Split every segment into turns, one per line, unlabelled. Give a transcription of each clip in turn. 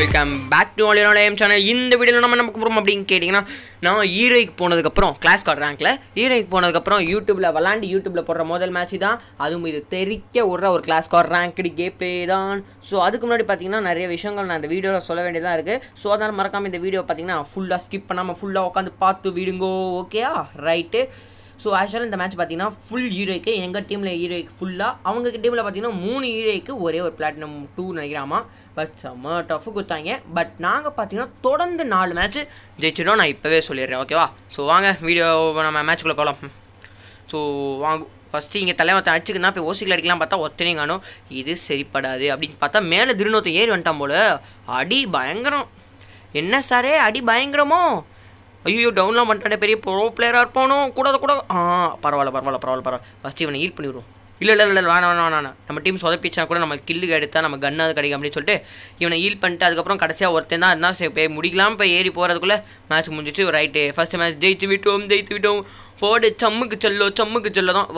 Welcome back to all என்னோட channel. இந்த வீடியோவில் நம்ம போகிறோம் அப்படின்னு கேட்டிங்கன்னா, நான் ஈரோய்க்கு போனதுக்கப்புறம் கிளாஸ் கார்டு ரேங்க்கில் ஈரோய்க்கு போனதுக்கப்புறம் யூடியூப்பில் போடுற முதல் மேட்ச் தான். அதுவும் இது தெரிக்க விட்ற ஒரு class card ranked game play தான். ஸோ அதுக்கு முன்னாடி பார்த்தீங்கன்னா நிறைய விஷயங்கள் நான் இந்த வீடியோவில் சொல்ல வேண்டியதாக இருக்குது. ஸோ அதனால் மறக்காமல் இந்த வீடியோ பார்த்தீங்கன்னா ஃபுல்லாக ஸ்கிப் பண்ணாமல் ஃபுல்லாக உட்காந்து பார்த்து விடுங்கோ. ஓகேயா, ரைட்டு. ஸோ ஆக்சுவலாக இந்த மேட்ச் பார்த்தீங்கன்னா ஃபுல் ஹீரோய்க்கு, எங்கள் டீமில் ஹீரோய்க்கு ஃபுல்லாக, அவங்க டீமில் பார்த்தீங்கன்னா 3 ஹீரோய்க்கு ஒரே ஒரு பிளாட்டினம் 2 நினைக்கிறாமா. பட் செம்ம டஃப்பு கொடுத்தாங்க. பட் நாங்கள் பார்த்தீங்கன்னா தொடர்ந்து 4 மேட்ச் ஜெயிச்சிடும். நான் இப்போவே சொல்லிடுறேன், ஓகேவா. ஸோ வாங்க வீடியோ நம்ம மேட்ச்சுக்குள்ளே போகலாம். ஸோ வாங்க, ஃபஸ்ட்டு இங்கே தலைவத்தை அடிச்சுக்குன்னா போய் ஓசிக்கில் அடிக்கலாம் பார்த்தா ஒத்தனையும் காணும். இது சரிப்படாது அப்படின்னு பார்த்தா மேலே திருநூற்று ஏறி வந்துட்டான் போல். அடி பயங்கரம். என்ன சாரே அடி பயங்கரமோ. ஐயோ டவுன்லாம் பண்ணிட்டானே, பெரிய ப்ரோ பிளேயராக இருப்பானோ. கூட பரவாயில்ல. ஃபஸ்ட்டு இவனை ஹீல் பண்ணிவிடுவோம். இல்லை வேணாம். நம்ம டீம் சொதப்பிச்சா கூட நம்ம கில்லுக்கு எடுத்தால் நம்ம கன்னாவது கிடைக்கும் அப்படின்னு சொல்லிட்டு இவனை ஹீல் பண்ணிட்டு அதுக்கப்புறம் கடைசியாக ஒருத்தன் தான் இருந்தால் சரி போய் முடிக்கலாம். போய் ஏறி போகிறதுக்குள்ளே மேட்ச் முடிஞ்சிச்சு. ரைட்டு, ஃபஸ்ட்டு மேட்ச் ஜெயித்து விட்டோம். போடு சம்முக்கு செல்லோ தான்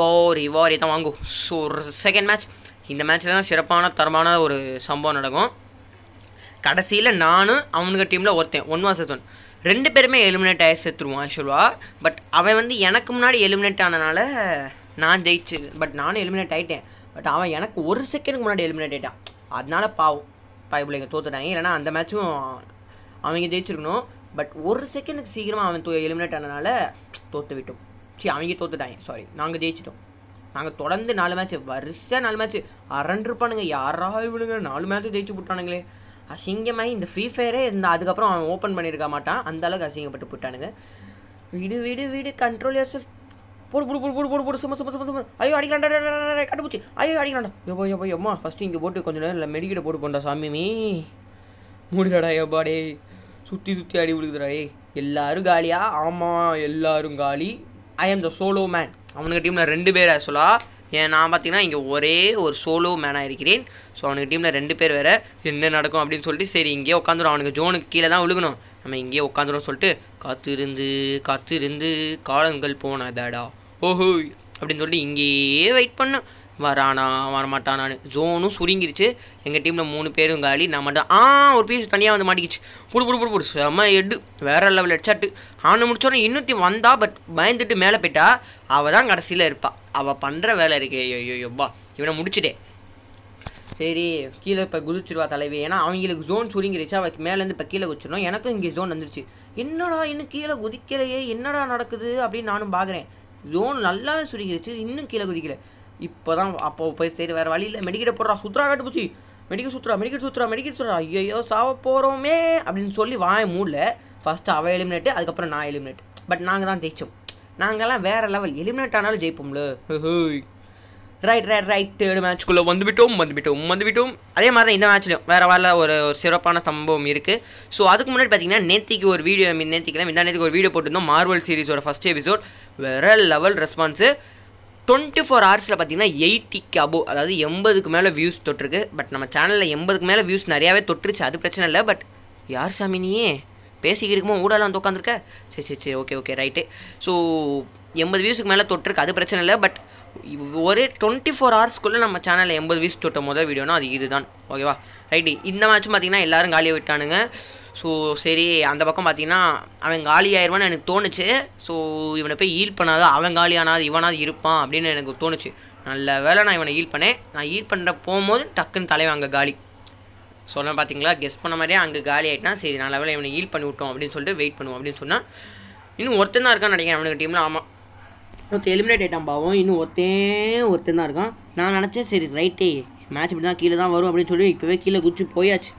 வாரி தான் வாங்கும். ஸோ செகண்ட் மேட்ச், இந்த மேட்ச்சில் தான் சிறப்பான தரமான ஒரு சம்பவம் நடக்கும். கடைசியில் நானும் அவனுக்கு டீமில் ஒருத்தன் 1 vs 1 2 பேருமே எலிமினேட் ஆகி செத்துருவான் ஆக்சுவலாக. பட் அவன் எனக்கு முன்னாடி எலிமினேட் ஆனனால நான் ஜெயிச்சு, பட் நானும் எலிமினேட் ஆகிட்டேன். பட் அவன் எனக்கு 1 செகண்டுக்கு முன்னாடி எலிமினேட் ஆகிட்டான். அதனால பாய்பிள்ளைங்க தோத்துட்டாங்க. இல்லைனா அந்த மேட்சும் அவங்க ஜெயிச்சிருக்கணும். பட் 1 செகண்டுக்கு சீக்கிரமாக அவன் எலிமினேட் ஆனனால தோற்று விட்டோம். அவங்க தோத்துட்டாங்க, சாரி, நாங்கள் ஜெயிச்சிட்டோம். நாங்கள் தொடர்ந்து 4 மேட்ச், வரிசையாக 4 மேட்ச் அரண்டிருப்பானுங்க. யாரா இவனுங்க 4 மேட்ச் ஜெயிச்சு போட்டானுங்களே. அசிங்கமாகி இந்த ஃப்ரீ ஃபயரே இருந்தால் அதுக்கப்புறம் அவன் ஓப்பன் பண்ணியிருக்க மாட்டான். அந்தளவுக்கு அசிங்கப்பட்டு போட்டானுங்க. வீடு கண்ட்ரோல் யோர் செல்ஃப். போடு சும்மா. ஐயோ அடிக்கலாண்டா, கண்டுபிடிச்சி. ஐயோ அடிக்கலாண்டா. எம்மா ஃபஸ்ட்டு இங்கே போட்டு கொஞ்சம் நேரம் இல்லை மெடிக்கிட்ட போட்டு போண்டா சாமி. மூடிடாடா எப்பாடே. சுற்றி அடி விழுகுதுடா. எல்லாரும் காலியா? ஆமாம், எல்லாரும் காலி. ஐ ஆம் த சோலோ மேன். அவனுக்கு டீமில் 2 பேர் ஆக்சுவலாக. நான் பார்த்தீங்கன்னா இங்கே ஒரே ஒரு சோலோ மேனாக இருக்கிறேன். ஸோ அவனுக்கு டீமில் 2 பேர் வேறு. என்ன நடக்கும் அப்படின்னு சொல்லிட்டு சரி இங்கேயே உட்காந்துரும். அவனுக்கு ஜோனுக்கு கீழே தான் விழுகணும், நம்ம இங்கேயே உட்காந்துரும் சொல்லிட்டு காத்திருந்து காலங்கள் போனதாடா ஓஹோ அப்படின்னு சொல்லிட்டு இங்கேயே வெயிட் பண்ணு. வரமாட்டானான்னு. ஜோனும் சுருங்கிருச்சு. எங்கள் டீமில் 3 பேரும் காலி. நான் மட்டும் ஒரு பீஸ் தனியாக வந்து மாட்டிக்கிச்சு. புடு செம்ம எட்டு வேறு லெவல் ஹெட்ஷாட்டு. அவனை முடிச்சோடனே இன்னொருத்தி வந்தா. பட் பயந்துட்டு மேலே போயிட்டா. அவள் தான் கடைசியில் இருப்பாள். அவள் பண்ணுற வேலை இருக்கே. ஐயோப்பா, இவனை முடிச்சுட்டே. சரி கீழே இப்போ குதிச்சிருவா தலைவி. ஏன்னா அவங்களுக்கு ஜோன் சுருங்கிருச்சு. அவளுக்கு மேலேருந்து இப்போ கீழே குதிச்சிடணும். எனக்கும் இங்கே ஜோன் வந்துருச்சு. என்னடா இன்னும் கீழே குதிக்கலையே, என்னடா நடக்குது அப்படின்னு நானும் பார்க்குறேன். ஜோன் நல்லாவே சுருங்கிருச்சு, இன்னும் கீழே குதிக்கலை. இப்போ தான் அப்போ போய் சரி வேறு வழியில் மெடிக்கிட்ட போடுறா. சுற்றுறா கட்டு போச்சு. மெடிக்கல் சுற்றுறா. ஐயோ சாவ போகிறோமே அப்படின்னு சொல்லி வாய மூடல. ஃபஸ்ட்டு அவள் எலிமினேட்டு, அதுக்கப்புறம் நான் எலிமினேட். பட் நாங்கள் தான் ஜெயித்தோம். நாங்கள்லாம் வேறு லெவல். எலிமினேட் ஆனாலும் ஜெயிப்போம்ல. ரைட். தேர்ட் மேட்ச்க்குள்ளே வந்துவிட்டோம். அதே மாதிரி தான் இந்த மேட்ச்லையும் வேறு ஒரு சிறப்பான சம்பவம் இருக்குது. ஸோ அதுக்கு முன்னாடி பார்த்தீங்கன்னா நேற்றுக்கு ஒரு வீடியோ, நேற்றுக்கு ஒரு வீடியோ போட்டிருந்தோம். மார்வல் சீரிஸோட ஃபஸ்ட் எபிசோட். வேறு லெவல் ரெஸ்பான்ஸு. 24 ஹவர்ஸில் பார்த்தீங்கன்னா 80க்கு அபோவ், அதாவது 80க்கு மேலே வியூஸ் தொட்டிருக்கு. பட் நம்ம சேனலில் 80க்கு மேலே வியூஸ் நிறையாவே தொட்டுருச்சு, அது பிரச்சனை இல்லை. பட் யார் சாமி நீயே பேசிக்கிருக்குமோ ஊடாலாம் வந்து உட்காந்துருக்க. சரி ஓகே ரைட்டு. ஸோ 80 வியூஸுக்கு மேலே தொட்டிருக்கு, அது பிரச்சனை இல்லை. பட் ஒரே 24 ஹவர்ஸ்க்குள்ளே நம்ம சேனலில் 80 வியூஸ் தொட்ட முதல் வீடியோனா அது இதுதான், ஓகேவா. ரைட்டு. இந்த மேட்சும் பார்த்தீங்கன்னா எல்லோரும் காலியாக விட்டானுங்க. ஸோ சரி அந்த பக்கம் பார்த்தீங்கன்னா அவன் காலி ஆயிடுவான்னு எனக்கு தோணுச்சு. ஸோ இவனை போய் ஹீல் பண்ணாத, அவன் காலியானாது இவனாவது இருப்பான் அப்படின்னு எனக்கு தோணுச்சு. நல்ல வேலை நான் இவனை ஹீல் பண்ணேன். நான் ஹீல் பண்ணுற போகும்போது டக்குன்னு தலைவன் அங்கே காலி. சொன்ன பார்த்தீங்களா, கெஸ் பண்ண மாதிரியே அங்கே காலி ஆகிட்டான். சரி நல்ல வேலை இவனை ஹீல் பண்ணி விட்டோம் அப்படின்னு சொல்லிட்டு வெயிட் பண்ணுவோம் அப்படின்னு சொன்னால் இன்னும் ஒருத்தன் தான் இருக்கான்னு நினைக்கிறேன் அவனுக்கு டீமில். ஆமாம், ஒருத்தன் எலிமினேட் ஆகிட்டான் பாவம். இன்னும் ஒருத்தன் தான் இருக்கான். நான் நினச்சேன் சரி ரைட்டே மேட்ச் இப்படி தான் கீழே தான் வரும் அப்படின்னு சொல்லி இப்போவே கீழே குதிச்சு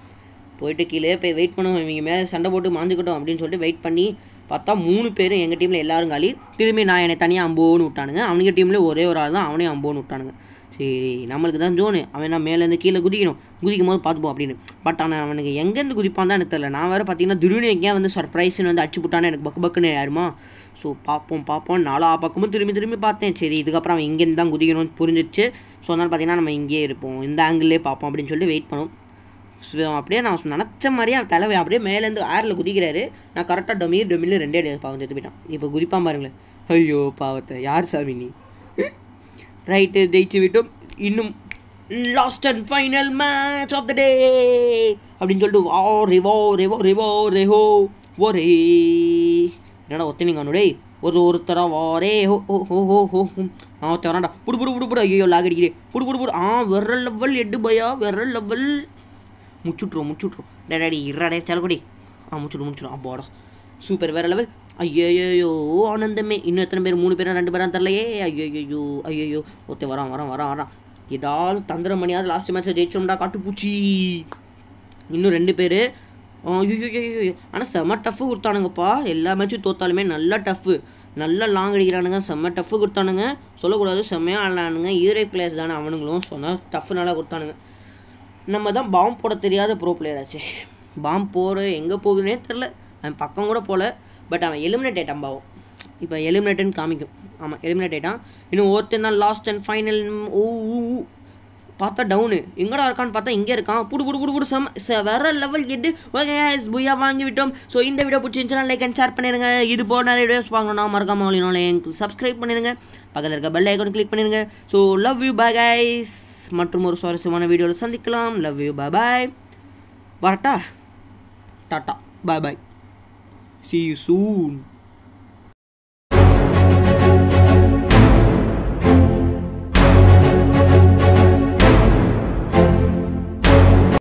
போயிட்டு கீழே போய் வெயிட் பண்ணுவோம். இவங்க மேலே சண்டை போட்டு மாந்துக்கிட்டோம் அப்படின்னு சொல்லிட்டு வெயிட் பண்ணி பார்த்தா 3 பேர் எங்கள் டீமில் எல்லாரும் காலி. திரும்பி நான் என்னை தனியாக அம்போன்னு விட்டானுங்க. அவனுங்க டீமில் ஒரே ஒரு ஆள் தான், அவனே அம்போன்னு விட்டானுங்க. சரி நம்மளுக்கு தான் ஜோனு. அவன் நான் மேலேருந்து கீழே குதிக்கும் போது பார்த்துப்போம் அப்படின்னு. பட் ஆனால் அவனுக்கு எங்கேருந்து குதிப்பான் தான் எனக்கு தெரியல. நான் வேறு பார்த்தீங்கன்னா திடீர்னு எங்கேயா வந்து சர்ப்ரைஸ்ன்னு வந்து அடிச்சு போட்டானே எனக்கு பக்குன்னு யாருமா. ஸோ பார்ப்போம் 4 பக்கமும் திரும்பி பார்த்தேன். சரி இதுக்கப்புறம் அவன் இங்கேருந்து தான் குதிக்கணும்னு புரிஞ்சிடுச்சு. ஸோ அதனால் பார்த்தீங்கன்னா நம்ம இங்கேயே இருப்போம், இந்த ஆங்கிள்லேயே பார்ப்போம் அப்படின்னு சொல்லிட்டு வெயிட் பண்ணுவோம். ஸோ அப்படியே நான் நினச்ச மாதிரியே அவன் தலைவை அப்படியே மேலேருந்து ஏரில் குதிக்கிறாரு. நான் கரெக்டாக டொமில் 2 அடி பாவம் செத்து போயிட்டான். இப்போ குதிப்பான் பாருங்களேன். ஐயோ பாவத்தை, யார் சாமி நீ. ரைட்டு, ஜெயிச்சு விட்டோம். இன்னும் last and final match of the day. அப்படின்னு சொல்லிட்டு வா ரெவோ ரெவோ ரெவோ ரெஹோ ஓரே. என்னடா ஒத்தனிங்க அவனுடே ஒருத்தரா வாரே ஹோ ஹோ ஹோ ஹோ ஹோ ஒருத்தன் வரான்டா. புடு ஐயோ லாக் அடிக்கிறே. புடு வேற லெவல் எட்டு பையா, வேற லெவல். முடிச்சுட்ருவோம் டேடி இறாடே செலக்குடி. முடிச்சிடும் அப்பாடா சூப்பர் வேற லெவல். ஐயோ ஆனந்தமே. இன்னும் எத்தனை பேர்? 3 பேரா 2 பேரா தெரிலையே. ஐயோ ஒருத்தன் வரான். ஏதாவது தந்திரம் பண்ணியாவது லாஸ்ட் மேட்ச்சை ஜெயிச்சோம்டா காட்டுப்பூச்சி. இன்னும் 2 பேர். ஐயோ ஆனால் செம்ம டஃப்பு கொடுத்தானுங்கப்பா. எல்லா மேட்சும் தோத்தாலுமே நல்லா டஃப்பு, நல்லா லாங் அடிக்கிறானுங்க. செம்ம டஃப்பு கொடுத்தானுங்க, சொல்லக்கூடாது. செம்மையாக ஆடலானுங்க. ஈரே பிளேயர்ஸ் தானே அவனுங்களும். சொன்னால் டஃப்பு நல்லா கொடுத்தானுங்க. நம்ம தான் பாம்பு போட தெரியாத ப்ரோ பிளேயர் ஆச்சு. பாம்பு போகிற எங்கே போகுதுன்னே தெரில. அவன் பக்கம் கூட போகல. பட் அவன் எலிமினேட் ஆகிட்டான் பாவம். இப்போ எலிமினேட்டுன்னு காமிக்கும். ஆமாம் எலிமினேட் ஆகிட்டான். இன்னும் ஒருத்தன் தான் லாஸ்ட் அண்ட் ஃபைனல். பார்த்தா டவுனு எங்கடா இருக்கான்னு பார்த்தா இங்கே இருக்கான். புடு வேற லெவல் எட்டு. ஓகே புயா வாங்கி விட்டோம். ஸோ இந்த வீடியோ பிடிச்சிருந்துச்சுன்னா லைக் அண்ட் ஷேர் பண்ணிடுங்க. இது போல் நிறைய வீடியோஸ் பார்க்கணும்னா மறக்காம எனக்கு சப்ஸ்கிரைப் பண்ணிடுங்க. பக்கத்தில் இருக்க பெல் ஐக்கான் கிளிக் பண்ணிடுங்க. So love you bye guys. மற்றும் ஒரு சுவாரஸ்யமான வீடியோவில் சந்திக்கலாம். Love you bye. வரட்டா tata bye. See you soon.